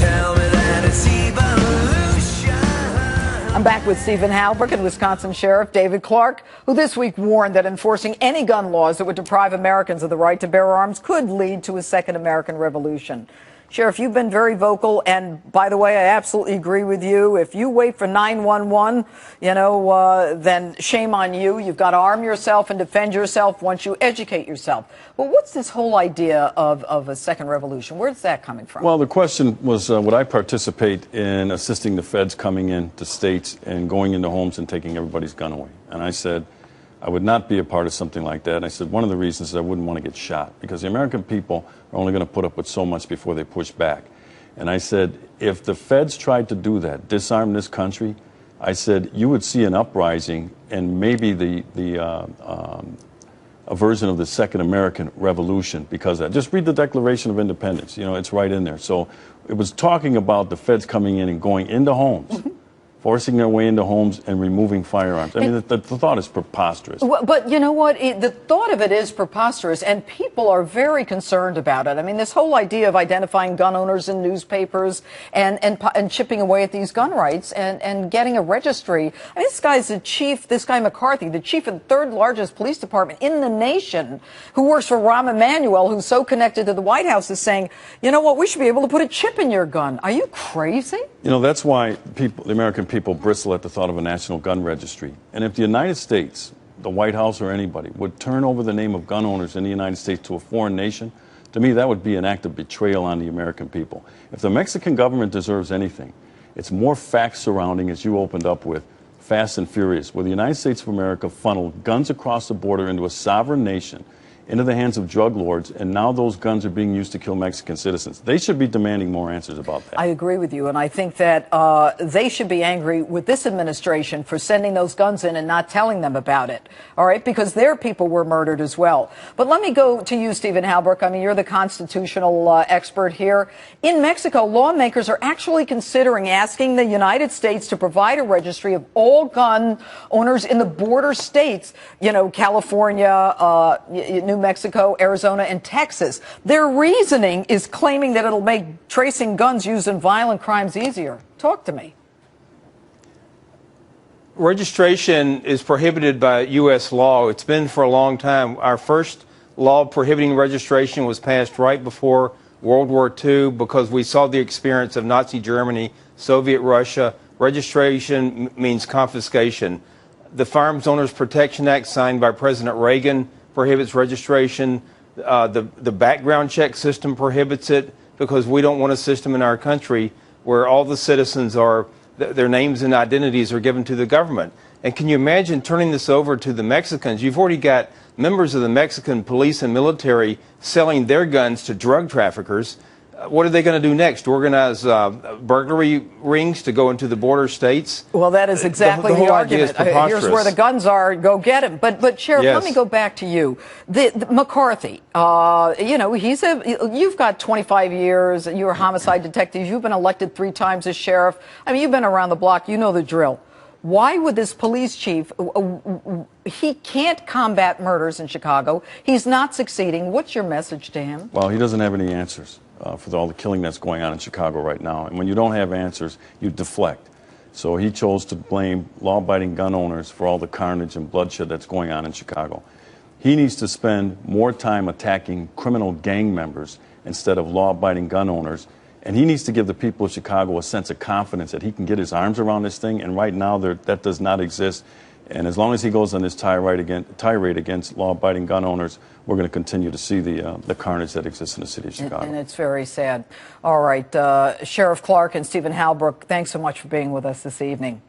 tell me that it's evolution. I'm back with Stephen Halbrook and Wisconsin Sheriff David Clarke, who this week warned that enforcing any gun laws that would deprive Americans of the right to bear arms could lead to a second American Revolution. Sheriff, you've been very vocal, and by the way, I absolutely agree with you. If you wait for 911, then shame on you. You've got to arm yourself and defend yourself once you educate yourself. But what's this whole idea of a second revolution? Where's that coming from? Well, the question was, would I participate in assisting the feds coming into states and going into homes and taking everybody's gun away? And I said, I would not be a part of something like that. And I said, one of the reasons is I wouldn't want to get shot, because the American people are only going to put up with so much before they push back. And I said, if the feds tried to do that, disarm this country, I said, you would see an uprising and maybe a version of the second American Revolution because of that. Just read the Declaration of Independence. It's right in there. So it was talking about the feds coming in and going into homes. Forcing their way into homes and removing firearms. I mean, the thought is preposterous. But you know what? The thought of it is preposterous, and people are very concerned about it. I mean, this whole idea of identifying gun owners in newspapers and chipping away at these gun rights and getting a registry. I mean, this guy McCarthy, the chief of the third largest police department in the nation, who works for Rahm Emanuel, who's so connected to the White House, is saying, you know what, we should be able to put a chip in your gun. Are you crazy? That's why the American people bristle at the thought of a national gun registry. And if the United States, the White House or anybody, would turn over the name of gun owners in the United States to a foreign nation, to me that would be an act of betrayal on the American people. If the Mexican government deserves anything, it's more facts surrounding, as you opened up with, Fast and Furious, where the United States of America funneled guns across the border into a sovereign nation, into the hands of drug lords, and now those guns are being used to kill Mexican citizens. They should be demanding more answers about that. I agree with you, and I think that they should be angry with this administration for sending those guns in and not telling them about it, all right, because their people were murdered as well. But let me go to you, Stephen Halbrook. I mean, you're the constitutional expert here. In Mexico, lawmakers are actually considering asking the United States to provide a registry of all gun owners in the border states, California, New Mexico, Arizona, and Texas. Their reasoning is claiming that it'll make tracing guns used in violent crimes easier. Talk to me. Registration is prohibited by U.S. law. It's been for a long time. Our first law prohibiting registration was passed right before World War II because we saw the experience of Nazi Germany, Soviet Russia. Registration means confiscation. The Firearms Owners Protection Act, signed by President Reagan, prohibits registration. The background check system prohibits it because we don't want a system in our country where all the citizens their names and identities are given to the government. And can you imagine turning this over to the Mexicans? You've already got members of the Mexican police and military selling their guns to drug traffickers. What are they going to do next? Organize burglary rings to go into the border states? Well, that is exactly the argument. Here's where the guns are. Go get them. But Sheriff, yes. Let me go back to you. The McCarthy, you've got 25 years. You're a homicide detective. You've been elected 3 times as sheriff. I mean, you've been around the block. You know the drill. Why would this police chief, he can't combat murders in Chicago. He's not succeeding. What's your message to him? Well, he doesn't have any answers for all the killing that's going on in Chicago right now. And when you don't have answers, you deflect. So he chose to blame law-abiding gun owners for all the carnage and bloodshed that's going on in Chicago. He needs to spend more time attacking criminal gang members instead of law-abiding gun owners. And he needs to give the people of Chicago a sense of confidence that he can get his arms around this thing. And right now, that does not exist. And as long as he goes on this tirade against law-abiding gun owners, we're going to continue to see the carnage that exists in the city of Chicago. And it's very sad. All right, Sheriff Clarke and Stephen Halbrook, thanks so much for being with us this evening.